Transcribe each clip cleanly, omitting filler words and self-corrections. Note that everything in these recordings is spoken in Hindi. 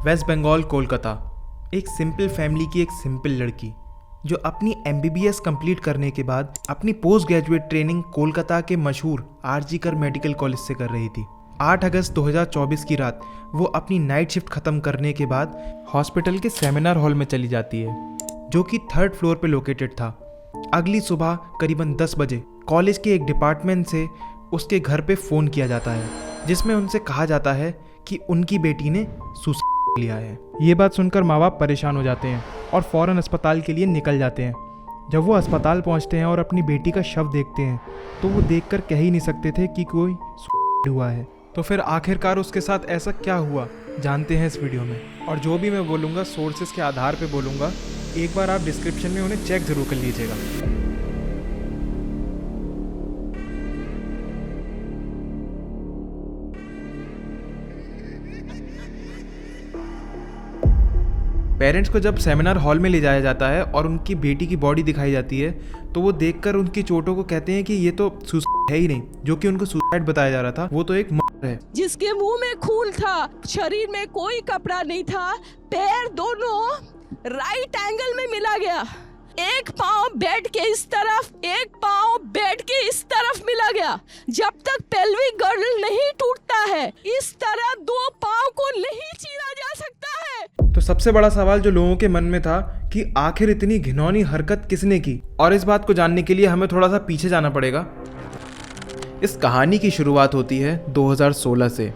वेस्ट बंगाल कोलकाता। एक सिंपल फैमिली की एक सिंपल लड़की जो अपनी MBBS कंप्लीट करने के बाद अपनी पोस्ट ग्रेजुएट ट्रेनिंग कोलकाता के मशहूर RG कर मेडिकल कॉलेज से कर रही थी। 8 अगस्त 2024 की रात वो अपनी नाइट शिफ्ट ख़त्म करने के बाद हॉस्पिटल के सेमिनार हॉल में चली जाती है जो कि 3rd फ्लोर पे लोकेटेड था। अगली सुबह करीबन 10 बजे कॉलेज के एक डिपार्टमेंट से उसके घर पे फ़ोन किया जाता है जिसमें उनसे कहा जाता है कि उनकी बेटी ने सुसाइड लिया है। ये बात सुनकर माँ बाप परेशान हो जाते हैं और फ़ौरन अस्पताल के लिए निकल जाते हैं। जब वो अस्पताल पहुँचते हैं और अपनी बेटी का शव देखते हैं तो वो देखकर कह ही नहीं सकते थे कि कोई सुसाइड हुआ है। तो फिर आखिरकार उसके साथ ऐसा क्या हुआ जानते हैं इस वीडियो में। और जो भी मैं बोलूँगा सोर्सेज के आधार पर बोलूँगा, एक बार आप डिस्क्रिप्शन में उन्हें चेक ज़रूर कर लीजिएगा। पेरेंट्स को जब सेमिनार हॉल में ले जाया जाता है और उनकी बेटी की बॉडी दिखाई जाती है तो वो देखकर उनकी चोटों को कहते हैं कि ये तो सुसाइड है ही नहीं, जो कि उनको सुसाइड बताया जा रहा था, वो तो एक मर्डर है। जिसके मुंह में खून था, शरीर में कोई कपड़ा नहीं था, पैर दोनों राइट एंगल में मिला गया, एक पाँव बेड के इस तरफ, एक पाँव बेड के इस तरफ मिला गया। जब तक पेल्विक गर्डल नहीं टूटता है इस तरह दो पाँव को नहीं चीरा जा सकता है। तो सबसे बड़ा सवाल जो लोगों के मन में था कि आखिर इतनी घिनौनी हरकत किसने की, और इस बात को जानने के लिए हमें थोड़ा सा पीछे जाना पड़ेगा। इस कहानी की शुरुआत होती है 2016 से,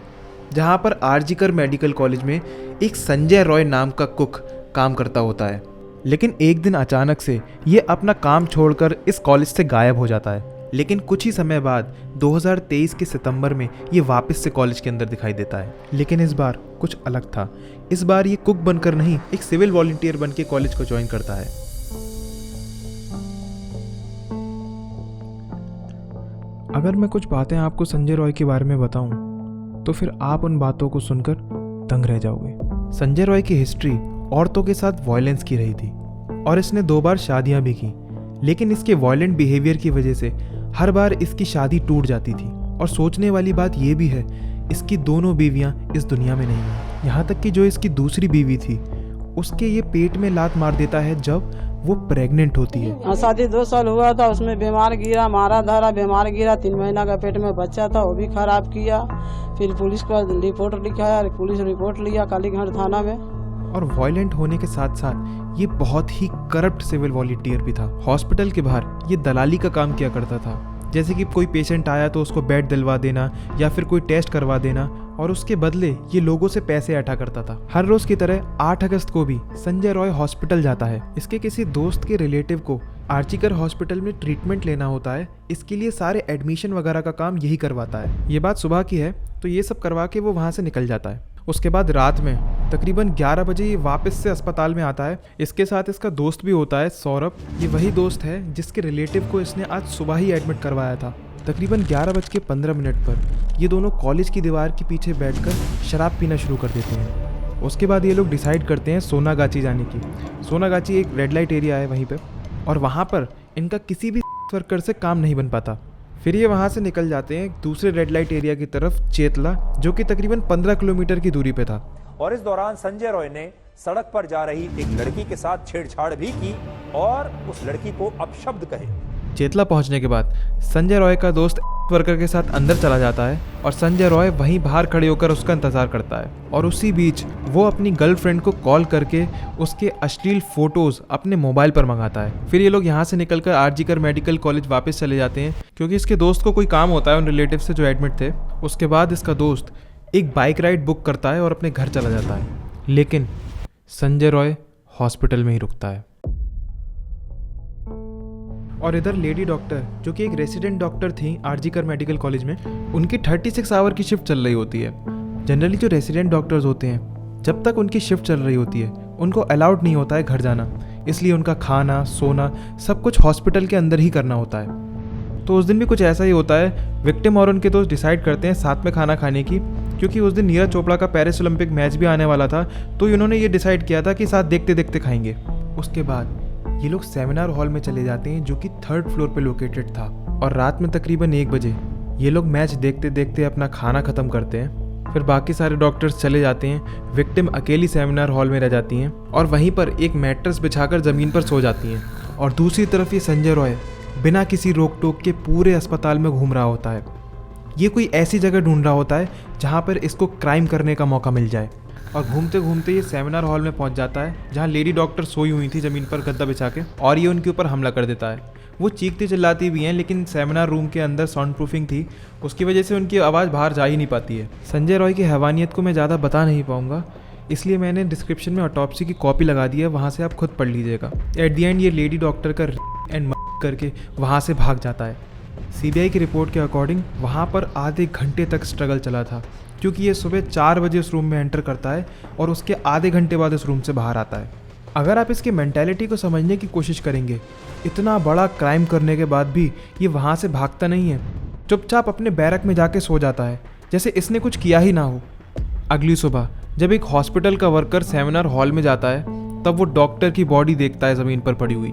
जहां पर RG कर मेडिकल कॉलेज में एक संजय रॉय नाम का कुक काम करता होता है। लेकिन एक दिन अचानक से ये अपना काम छोड़कर इस कॉलेज से गायब हो जाता है। लेकिन कुछ ही समय बाद 2023 के सितंबर में ये वापस से कॉलेज के अंदर दिखाई देता है। लेकिन इस बार कुछ अलग था। इस बार ये कुक बनकर नहीं, एक सिविल वॉलंटियर बन के कॉलेज को ज्वाइन करता है। अगर मैं कुछ बातें आपको संजय रॉय के बारे में बताऊं तो फिर आप उन बातों को सुनकर दंग रह जाओगे। संजय रॉय की हिस्ट्री औरतों के साथ वायलेंस की रही थी और इसने 2 बार शादियां भी की। लेकिन इसके वायलेंट बिहेवियर की वजह से हर बार इसकी शादी टूट जाती थी। और सोचने वाली बात यह भी है, इसकी दोनों बीवियां इस दुनिया में नहीं हैं। यहाँ तक कि जो इसकी दूसरी बीवी थी उसके ये पेट में लात मार देता है जब वो प्रेग्नेंट होती है। शादी 2 साल हुआ था, उसमें बीमार गिरा, मारा धारा, बीमार गिरा, 3 महीना का पेट में बच्चा था, वो भी खराब किया। फिर पुलिस को रिपोर्ट लिखाया, पुलिस रिपोर्ट लिया कालीघाट थाना में। और वायलेंट होने के साथ साथ ये बहुत ही करप्ट सिविल वॉलंटियर भी था। हॉस्पिटल के बाहर ये दलाली का काम किया करता था, जैसे कि कोई पेशेंट आया तो उसको बेड दिलवा देना या फिर कोई टेस्ट करवा देना, और उसके बदले ये लोगों से पैसे अठा करता था। हर रोज की तरह 8 अगस्त को भी संजय रॉय हॉस्पिटल जाता है। इसके किसी दोस्त के रिलेटिव को RG कर हॉस्पिटल में ट्रीटमेंट लेना होता है। इसके लिए सारे एडमिशन वगैरह का काम यही करवाता है। ये बात सुबह की है तो ये सब करवा के वो वहाँ से निकल जाता है। उसके बाद रात में तकरीबन 11 बजे ये वापस से अस्पताल में आता है। इसके साथ इसका दोस्त भी होता है, सौरभ। ये वही दोस्त है जिसके रिलेटिव को इसने आज सुबह ही एडमिट करवाया था। तकरीबन 11:15 पर ये दोनों कॉलेज की दीवार के पीछे बैठकर शराब पीना शुरू कर देते हैं। उसके बाद ये लोग डिसाइड करते हैं सोनागाची जाने की। सोनागाची एक रेड लाइट एरिया है वहीं पर, और वहाँ पर इनका किसी भी वर्कर से काम नहीं बन पाता। फिर ये वहाँ से निकल जाते हैं दूसरे रेड लाइट एरिया की तरफ, चेतला, जो कि तकरीबन 15 किलोमीटर की दूरी पे था। और इस दौरान संजय रॉय ने सड़क पर जा रही एक लड़की के साथ छेड़छाड़ भी की और उस लड़की को अपशब्द कहे। चेतला पहुंचने के बाद संजय रॉय का दोस्त वर्कर के साथ अंदर चला जाता है और संजय रॉय वहीं बाहर खड़े होकर उसका इंतजार करता है। और उसी बीच वो अपनी गर्लफ्रेंड को कॉल करके उसके अश्लील फोटोज अपने मोबाइल पर मंगाता है। फिर ये लोग यहाँ से निकलकर RG कर मेडिकल कॉलेज वापस चले जाते हैं क्योंकि इसके दोस्त को कोई काम होता है उन रिलेटिव से जो एडमिट थे। उसके बाद इसका दोस्त एक बाइक राइड बुक करता है और अपने घर चला जाता है। लेकिन संजय रॉय हॉस्पिटल में ही रुकता है। और इधर लेडी डॉक्टर, जो कि एक रेसिडेंट डॉक्टर थी RG कर मेडिकल कॉलेज में, उनकी 36 आवर की शिफ्ट चल रही होती है। जनरली जो रेसिडेंट डॉक्टर्स होते हैं, जब तक उनकी शिफ्ट चल रही होती है उनको अलाउड नहीं होता है घर जाना, इसलिए उनका खाना सोना सब कुछ हॉस्पिटल के अंदर ही करना होता है। तो उस दिन भी कुछ ऐसा ही होता है। विक्टिम और उनके दोस्त डिसाइड करते हैं साथ में खाना खाने की, क्योंकि उस दिन नीरज चोपड़ा का पेरिस ओलंपिक मैच भी आने वाला था, तो इन्होंने ये डिसाइड किया था कि साथ देखते देखते खाएंगे। उसके बाद ये लोग सेमिनार हॉल में चले जाते हैं जो कि 3rd फ्लोर पे लोकेटेड था। और रात में तकरीबन 1 बजे ये लोग मैच देखते देखते अपना खाना ख़त्म करते हैं फिर बाकी सारे डॉक्टर्स चले जाते हैं। विक्टिम अकेली सेमिनार हॉल में रह जाती हैं और वहीं पर एक मैट्रेस बिछाकर ज़मीन पर सो जाती हैं। और दूसरी तरफ ये संजय रॉय बिना किसी रोक टोक के पूरे अस्पताल में घूम रहा होता है। ये कोई ऐसी जगह ढूंढ रहा होता है जहाँ पर इसको क्राइम करने का मौका मिल जाए। और घूमते घूमते ये सेमिनार हॉल में पहुँच जाता है जहाँ लेडी डॉक्टर सोई हुई थी ज़मीन पर गद्दा बिछा के, और ये उनके ऊपर हमला कर देता है। वो चीखती चिल्लाती भी हैं, लेकिन सेमिनार रूम के अंदर साउंड प्रूफिंग थी, उसकी वजह से उनकी आवाज़ बाहर जा ही नहीं पाती है। संजय रॉय की हैवानियत को मैं ज़्यादा बता नहीं पाऊँगा, इसलिए मैंने डिस्क्रिप्शन में ऑटोप्सी की कॉपी लगा दी है, वहाँ से आप खुद पढ़ लीजिएगा। एट दी एंड ये लेडी डॉक्टर का एंड करके वहाँ से भाग जाता है। सीबीआई की रिपोर्ट के अकॉर्डिंग वहाँ पर आधे घंटे तक स्ट्रगल चला था, क्योंकि ये सुबह 4 बजे उस रूम में एंटर करता है और उसके आधे घंटे बाद उस रूम से बाहर आता है। अगर आप इसकी मेंटालिटी को समझने की कोशिश करेंगे, इतना बड़ा क्राइम करने के बाद भी ये वहाँ से भागता नहीं है, चुपचाप अपने बैरक में जाके सो जाता है जैसे इसने कुछ किया ही ना हो। अगली सुबह जब एक हॉस्पिटल का वर्कर सेमिनार हॉल में जाता है, तब वो डॉक्टर की बॉडी देखता है ज़मीन पर पड़ी हुई।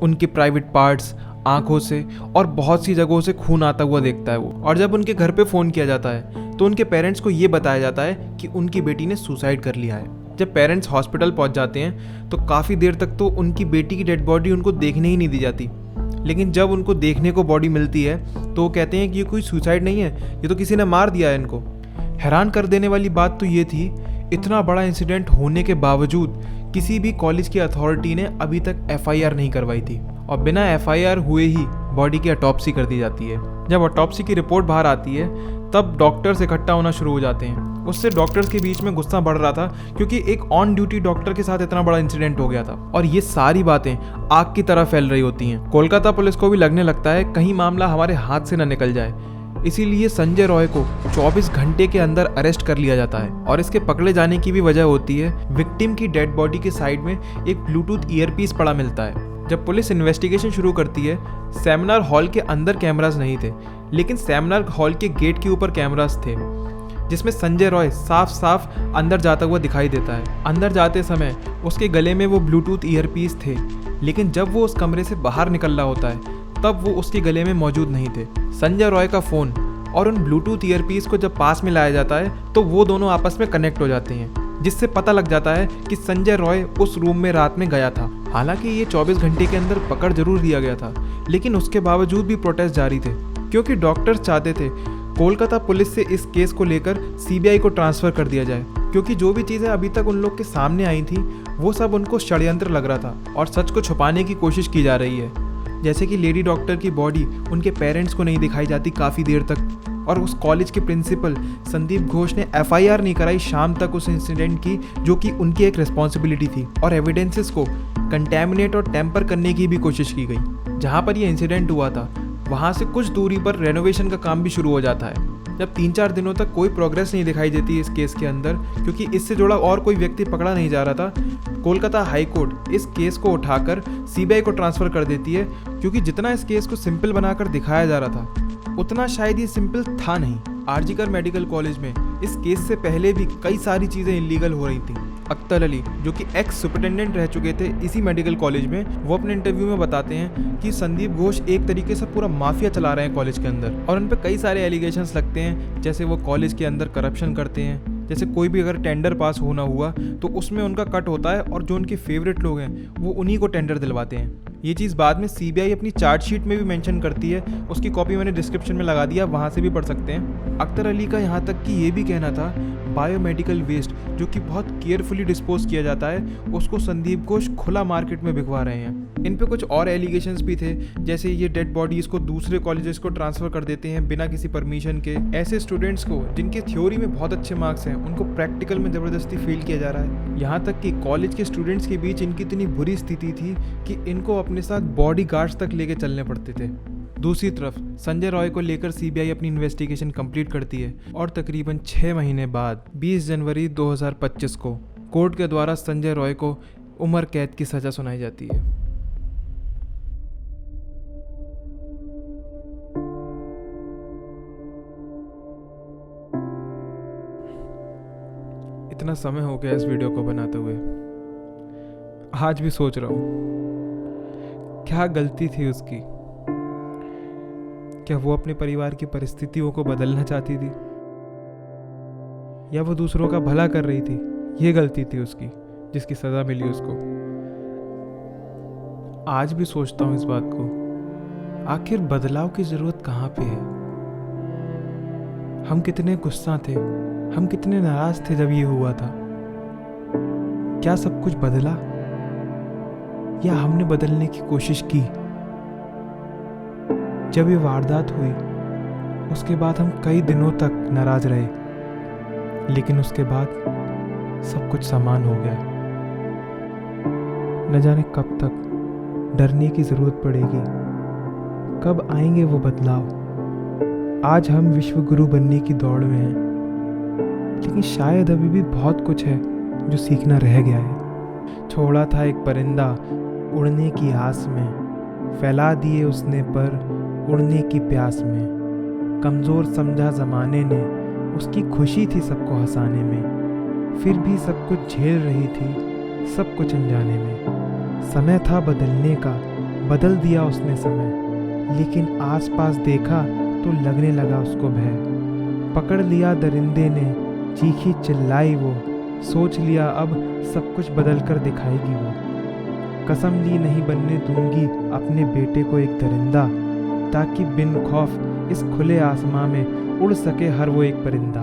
उनके प्राइवेट पार्ट्स, आंखों से और बहुत सी जगहों से खून आता हुआ देखता है वो। और जब उनके घर पे फ़ोन किया जाता है तो उनके पेरेंट्स को ये बताया जाता है कि उनकी बेटी ने सुसाइड कर लिया है। जब पेरेंट्स हॉस्पिटल पहुंच जाते हैं तो काफ़ी देर तक तो उनकी बेटी की डेड बॉडी उनको देखने ही नहीं दी जाती, लेकिन जब उनको देखने को बॉडी मिलती है तो वो कहते हैं कि ये कोई सुसाइड नहीं है, ये तो किसी ने मार दिया है इनको। हैरान कर देने वाली बात तो ये थी, इतना बड़ा इंसिडेंट होने के बावजूद किसी भी कॉलेज की अथॉरिटी ने अभी तक एफआईआर नहीं करवाई थी, और बिना एफआईआर हुए ही बॉडी की ऑटोप्सी कर दी जाती है। जब ऑटोप्सी की रिपोर्ट बाहर आती है तब डॉक्टर्स इकट्ठा होना शुरू हो जाते हैं। उससे डॉक्टर्स के बीच में गुस्सा बढ़ रहा था, क्योंकि एक ऑन ड्यूटी डॉक्टर के साथ इतना बड़ा इंसिडेंट हो गया था और ये सारी बातें आग की तरह फैल रही होती हैं। कोलकाता पुलिस को भी लगने लगता है कहीं मामला हमारे हाथ से न निकल जाए, इसीलिए संजय रॉय को 24 घंटे के अंदर अरेस्ट कर लिया जाता है। और इसके पकड़े जाने की भी वजह होती है, विक्टिम की डेड बॉडी के साइड में एक ब्लूटूथ ईयरपीस पड़ा मिलता है। जब पुलिस इन्वेस्टिगेशन शुरू करती है, सेमिनार हॉल के अंदर कैमरास नहीं थे, लेकिन सेमिनार हॉल के गेट के ऊपर कैमरास थे, जिसमें संजय रॉय साफ साफ अंदर जाता हुआ दिखाई देता है। अंदर जाते समय उसके गले में वो ब्लूटूथ ईयरपीस थे, लेकिन जब वो उस कमरे से बाहर निकल रहा होता है तब वो उसके गले में मौजूद नहीं थे। संजय रॉय का फ़ोन और उन ब्लूटूथ ईयरपीस को जब पास में लाया जाता है तो वो दोनों आपस में कनेक्ट हो जाते हैं, जिससे पता लग जाता है कि संजय रॉय उस रूम में रात में गया था। हालांकि ये 24 घंटे के अंदर पकड़ जरूर दिया गया था, लेकिन उसके बावजूद भी प्रोटेस्ट जारी थे, क्योंकि डॉक्टर्स चाहते थे कोलकाता पुलिस से इस केस को लेकर सीबीआई को ट्रांसफ़र कर दिया जाए, क्योंकि जो भी चीज़ें अभी तक उन लोग के सामने आई थी वो सब उनको षड्यंत्र लग रहा था और सच को छुपाने की कोशिश की जा रही है। जैसे कि लेडी डॉक्टर की बॉडी उनके पेरेंट्स को नहीं दिखाई जाती काफ़ी देर तक, और उस कॉलेज के प्रिंसिपल संदीप घोष ने एफआईआर नहीं कराई शाम तक उस इंसिडेंट की, जो कि उनकी एक रिस्पॉन्सिबिलिटी थी, और एविडेंसेस को कंटेमिनेट और टेम्पर करने की भी कोशिश की गई। जहाँ पर यह इंसिडेंट हुआ था वहाँ से कुछ दूरी पर रेनोवेशन का काम भी शुरू हो जाता है। जब 3-4 दिनों तक कोई प्रोग्रेस नहीं दिखाई देती इस केस के अंदर, क्योंकि इससे जुड़ा और कोई व्यक्ति पकड़ा नहीं जा रहा था, कोलकाता हाई कोर्ट इस केस को उठाकर सीबीआई को ट्रांसफ़र कर देती है, क्योंकि जितना इस केस को सिंपल बनाकर दिखाया जा रहा था उतना शायद ये सिंपल था नहीं। आरजीकर मेडिकल कॉलेज में इस केस से पहले भी कई सारी चीज़ें इलीगल हो रही थी। अख्तर अली, जो कि एक्स सुपरिटेंडेंट रह चुके थे इसी मेडिकल कॉलेज में, वो अपने इंटरव्यू में बताते हैं कि संदीप घोष एक तरीके से पूरा माफिया चला रहे हैं कॉलेज के अंदर, और उन पर कई सारे एलिगेशंस लगते हैं, जैसे वो कॉलेज के अंदर करप्शन करते हैं। जैसे कोई भी अगर टेंडर पास होना हुआ तो उसमें उनका कट होता है, और जो उनके फेवरेट लोग हैं वो उन्हीं को टेंडर दिलवाते हैं। ये चीज़ बाद में सीबीआई अपनी चार्जशीट में भी मेंशन करती है, उसकी कॉपी मैंने डिस्क्रिप्शन में लगा दिया, वहाँ से भी पढ़ सकते हैं। अख्तर अली का यहाँ तक कि ये भी कहना था बायोमेडिकल वेस्ट जो कि बहुत केयरफुली डिस्पोज किया जाता है, उसको संदीप घोष खुला मार्केट में बिकवा रहे हैं। इन पे कुछ और एलिगेशंस भी थे, जैसे ये डेड बॉडीज़ को दूसरे कॉलेजेस को ट्रांसफ़र कर देते हैं बिना किसी परमिशन के। ऐसे स्टूडेंट्स को जिनके थ्योरी में बहुत अच्छे मार्क्स हैं उनको प्रैक्टिकल में ज़बरदस्ती फेल किया जा रहा है। यहाँ तक कि कॉलेज के स्टूडेंट्स के बीच इनकी इतनी बुरी स्थिति थी कि इनको अपने साथ बॉडी गार्ड्स तक लेके चलने पड़ते थे। दूसरी तरफ संजय रॉय को लेकर सीबीआई अपनी इन्वेस्टिगेशन कंप्लीट करती है, और तकरीबन 6 महीने बाद 20 जनवरी 2025 को कोर्ट के द्वारा संजय रॉय को उम्र कैद की सज़ा सुनाई जाती है। इतना समय हो गया इस वीडियो को बनाते हुए, आज भी सोच रहा हूँ क्या गलती थी उसकी। क्या वो अपने परिवार की परिस्थितियों को बदलना चाहती थी, या वो दूसरों का भला कर रही थी, ये गलती थी उसकी जिसकी सज़ा मिली उसको। आज भी सोचता हूँ इस बात को, आखिर बदलाव की ज़रूरत कहाँ पे है? हम कितने गुस्सा थे, हम कितने नाराज़ थे जब ये हुआ था। क्या सब कुछ बदला या हमने बदलने की कोशिश की? जब ये वारदात हुई उसके बाद हम कई दिनों तक नाराज रहे, लेकिन उसके बाद सब कुछ समान हो गया। न जाने कब तक डरने की जरूरत पड़ेगी, कब आएंगे वो बदलाव। आज हम विश्व गुरु बनने की दौड़ में हैं, लेकिन शायद अभी भी बहुत कुछ है जो सीखना रह गया है। छोड़ा था एक परिंदा उड़ने की आस में, फैला दिए उसने पर उड़ने की प्यास में। कमज़ोर समझा ज़माने ने, उसकी खुशी थी सबको हंसाने में, फिर भी सब कुछ झेल रही थी सब कुछ अनजाने में। समय था बदलने का, बदल दिया उसने समय, लेकिन आसपास देखा तो लगने लगा उसको भय। पकड़ लिया दरिंदे ने, चीखी चिल्लाई वो, सोच लिया अब सब कुछ बदल कर दिखाएगी वो। कसम ली नहीं बनने दूंगी अपने बेटे को एक दरिंदा, ताकि बिन खौफ इस खुले आसमां में उड़ सके हर वो एक परिंदा।